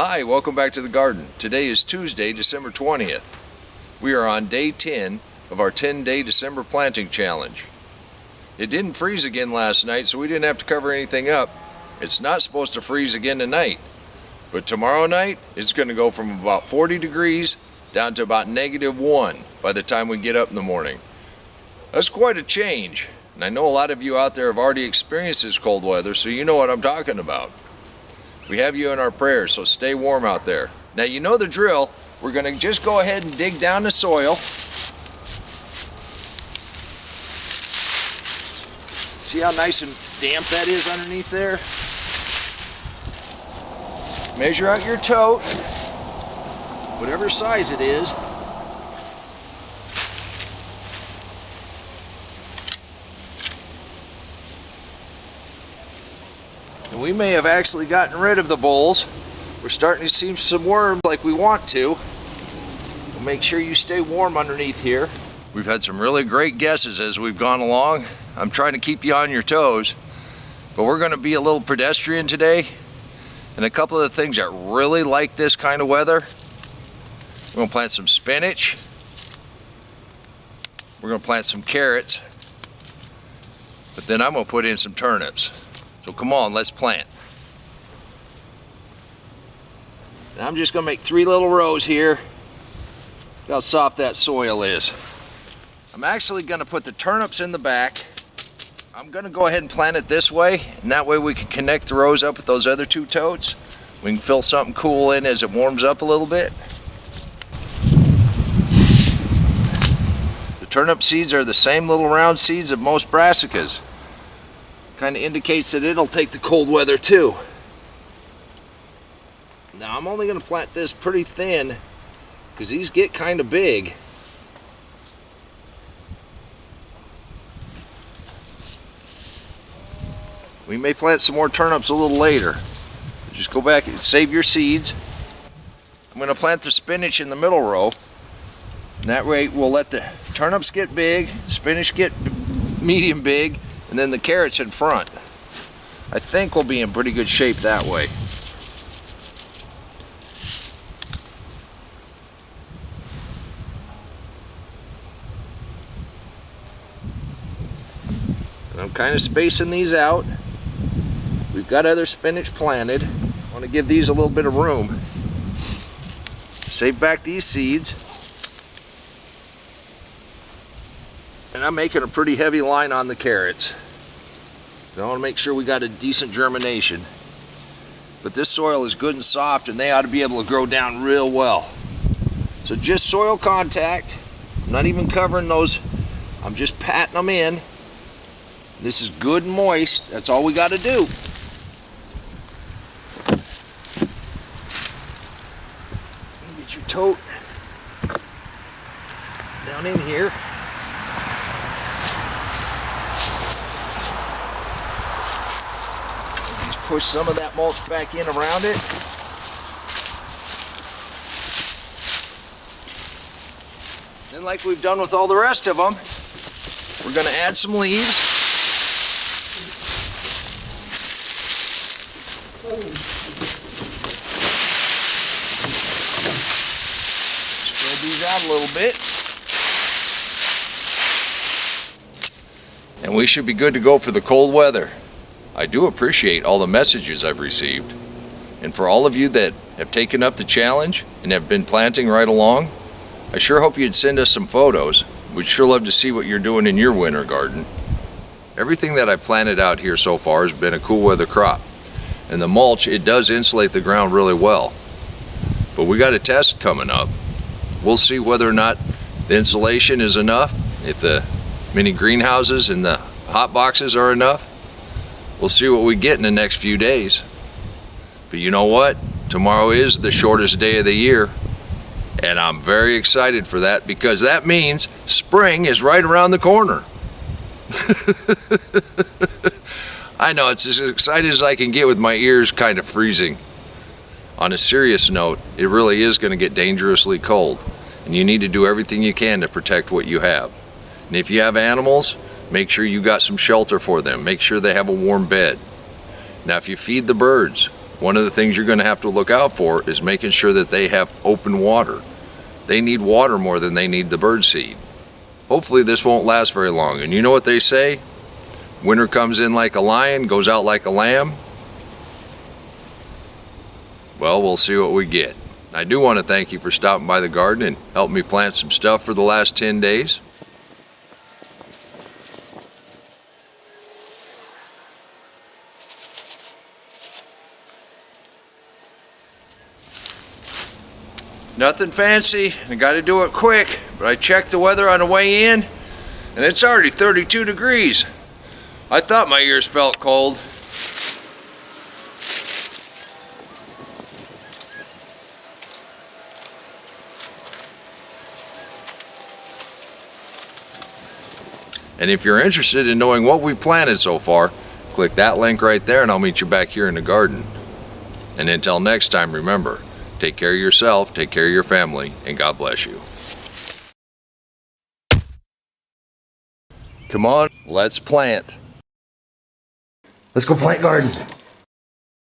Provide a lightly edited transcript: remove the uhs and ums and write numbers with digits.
Hi, welcome back to the garden. Today is Tuesday, December 20th. We are on day 10 of our 10-day December planting challenge. It didn't freeze again last night, so we didn't have to cover anything up. It's not supposed to freeze again tonight, but tomorrow night it's going to go from about 40 degrees down to about -1 by the time we get up in the morning. That's quite a change, and I know a lot of you out there have already experienced this cold weather, so you know what I'm talking about. We have you in our prayers, so stay warm out there. Now you know the drill. We're going to just go ahead and dig down the soil. See how nice and damp that is underneath there? Measure out your tote, whatever size it is. And we may have actually gotten rid of the voles. We're starting to see some worms like we want to. We'll make sure you stay warm underneath here. We've had some really great guesses as we've gone along. I'm trying to keep you on your toes, but we're going to be a little pedestrian today. And a couple of the things that really like this kind of weather, we're going to plant some spinach. We're going to plant some carrots. But then I'm going to put in some turnips. So come on, let's plant. Now I'm just going to make 3 little rows here. Look how soft that soil is. I'm actually going to put the turnips in the back. I'm going to go ahead and plant it this way, and that way we can connect the rows up with those other 2 totes. We can fill something cool in as it warms up a little bit. The turnip seeds are the same little round seeds of most brassicas. Kind of indicates that it'll take the cold weather too. Now I'm only going to plant this pretty thin because these get kind of big. We may plant some more turnips a little later. Just go back and save your seeds. I'm going to plant the spinach in the middle row. And that way we'll let the turnips get big, spinach get medium big, and then the carrots in front. I think we'll be in pretty good shape that way. And I'm kind of spacing these out. We've got other spinach planted. I want to give these a little bit of room. Save back these seeds. And I'm making a pretty heavy line on the carrots. I want to make sure we got a decent germination. But this soil is good and soft, and they ought to be able to grow down real well. So just soil contact. I'm not even covering those. I'm just patting them in. This is good and moist. That's all we got to do. Get your tote down in here. Push some of that mulch back in around it. Then, like we've done with all the rest of them, we're going to add some leaves. Spread these out a little bit. And we should be good to go for the cold weather. I do appreciate all the messages I've received. And for all of you that have taken up the challenge and have been planting right along, I sure hope you'd send us some photos. We'd sure love to see what you're doing in your winter garden. Everything that I've planted out here so far has been a cool weather crop. And the mulch, it does insulate the ground really well. But we got a test coming up. We'll see whether or not the insulation is enough, if the mini greenhouses and the hot boxes are enough. We'll see what we get in the next few days. But you know what? Tomorrow is the shortest day of the year. And I'm very excited for that, because that means spring is right around the corner. I know, it's as excited as I can get with my ears kind of freezing. On a serious note, it really is going to get dangerously cold. And you need to do everything you can to protect what you have. And if you have animals, make sure you got some shelter for them. Make sure they have a warm bed. Now if you feed the birds, one of the things you're going to have to look out for is making sure that they have open water. They need water more than they need the bird seed. Hopefully this won't last very long. And you know what they say? Winter comes in like a lion, goes out like a lamb. Well, we'll see what we get. I do want to thank you for stopping by the garden and helping me plant some stuff for the last 10 days. Nothing fancy, I got to do it quick, but I checked the weather on the way in and it's already 32 degrees. I thought my ears felt cold. And if you're interested in knowing what we've planted so far, click that link right there and I'll meet you back here in the garden. And until next time, remember, take care of yourself, take care of your family, and God bless you. Come on, let's plant. Let's go plant garden.